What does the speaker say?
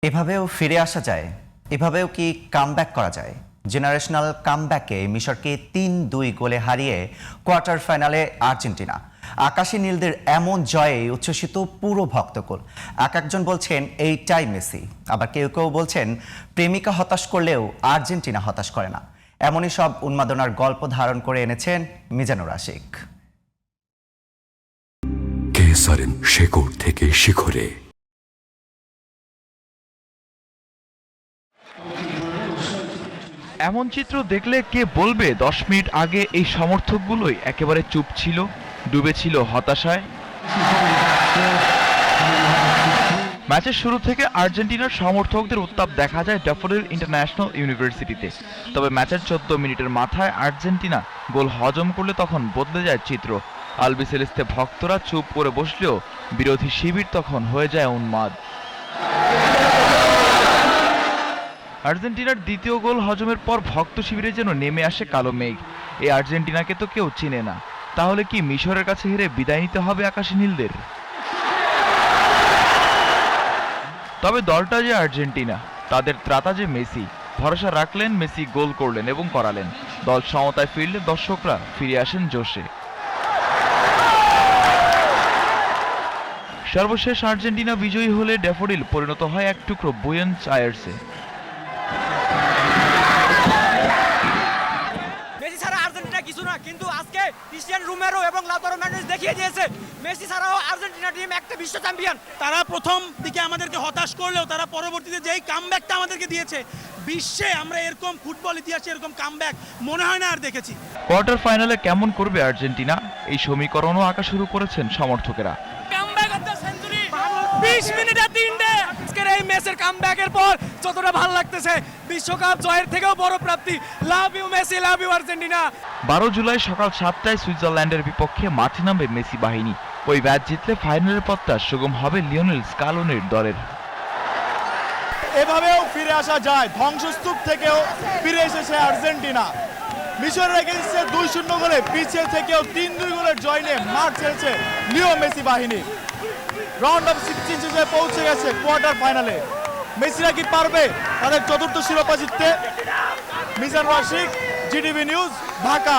এভাবেও ফিরে আসা যায়, এভাবেও কি কামব্যাক করা যায়? জেনারেশনাল কামব্যাকে মিশরকে ৩-২ গোলে হারিয়ে কোয়ার্টার ফাইনালে আর্জেন্টিনা। আকাশী নীলদের এমন জয়ে উচ্ছ্বসিত পুরো ভক্তকুল। একজন বলছেন এইটাই মেসি, আবার কেউ কেউ বলছেন প্রেমিকা হতাশ করলেও আর্জেন্টিনা হতাশ করে না। এমনই সব উন্মাদনার গল্প ধারণ করে এনেছেন মিজানুর আশিক। কেসারেন শেকড় থেকে শিখরে। এমন চিত্র দেখলে কে বলবে 10 মিনিট আগে এই সমর্থকগুলোই একেবারে চুপ ছিল, ডুবে ছিল হতাশায়। ম্যাচের শুরু থেকে আর্জেন্টিনার সমর্থকদের উত্তাপ দেখা যায় ড্যাফোডিল ইন্টারন্যাশনাল ইউনিভার্সিটিতে। তবে ম্যাচের 14 মিনিটের মাথায় আর্জেন্টিনা গোল হজম করলে তখন বদলে যায় চিত্র। আলবিসেলেস্তে ভক্তরা চুপ করে বসলেও বিরোধী শিবির তখন হয়ে যায় উন্মাদ। আর্জেন্টিনার দ্বিতীয় গোল হজমের পর ভক্ত শিবিরে যেন নেমে আসে কালো মেঘ। এই আর্জেন্টিনাকে তো কেউ চিনে না, তাহলে কি মিশরের কাছে হেরে বিদায় নিতে হবে আকাশী নীলদের? তবে দলটা যে আর্জেন্টিনা, তাদের ত্রাতা যে মেসি। ভরসা রাখলেন, মেসি গোল করলেন এবং করালেন। দল সমতায় ফিরলে দর্শকরা ফিরে আসেন জোশে। সর্বশেষ আর্জেন্টিনা বিজয়ী হলে ড্যাফোডিল পরিণত হয় এক টুকরো বুয়েন্স আয়ার্সে। মেসি ছাড়া আর্জেন্টিনা কিছু না, কিন্তু আজকে ক্রিস্টিয়ান রোমেরো এবং লাউতারো মার্টিনেজ দেখিয়ে দিয়েছে মেসি ছাড়াও আর্জেন্টিনা টিম একটা বিশ্ব চ্যাম্পিয়ন। তারা প্রথম দিকে আমাদেরকে হতাশ করলেও তারা পরবর্তীতে যেই কামব্যাকটা আমাদেরকে দিয়েছে, বিশ্বে আমরা এরকম ফুটবল ইতিহাসে এরকম কামব্যাক মনে হয় না আর দেখেছি। কোয়ার্টার ফাইনালে কেমন করবে আর্জেন্টিনা, এই সমীকরণও আঁকা শুরু করেছেন সমর্থকেরা। কামব্যাক অফ দ্য সেঞ্চুরি, 20 মিনিটে 3টে। আজকের এই ম্যাচের কামব্যাকের পর যতটা ভালো লাগতেছে, বিশ্বকাপ জয়ের থেকেও বড় প্রাপ্তি। Love you Messi, love you Argentina. 12 জুলাই সকাল 7টায় সুইজারল্যান্ডের বিপক্ষে মাঠে নামবে মেসি বাহিনী। ওই ম্যাচ জিতলে ফাইনালের পথটা সুগম হবে লিওনেল স্কালোনির দলের। এভাবেও ফিরে আসা যায়, ধ্বংসস্তূপ থেকেও ফিরে এসেছে আর্জেন্টিনা। মিশরের এগেইনস্টে 2-0 গোলে পিছিয়ে থেকেও 3-2 গোলের জয় নিয়ে মাঠ ছেড়েছে লিও মেসি বাহিনী। রাউন্ড অফ 16 শেষে পৌঁছে গেছে কোয়ার্টার ফাইনালে। মেসিরা কি পারবে তাদের চতুর্থ শিরোপা জিততে? Mizanur Ashik, GTV news, Dhaka.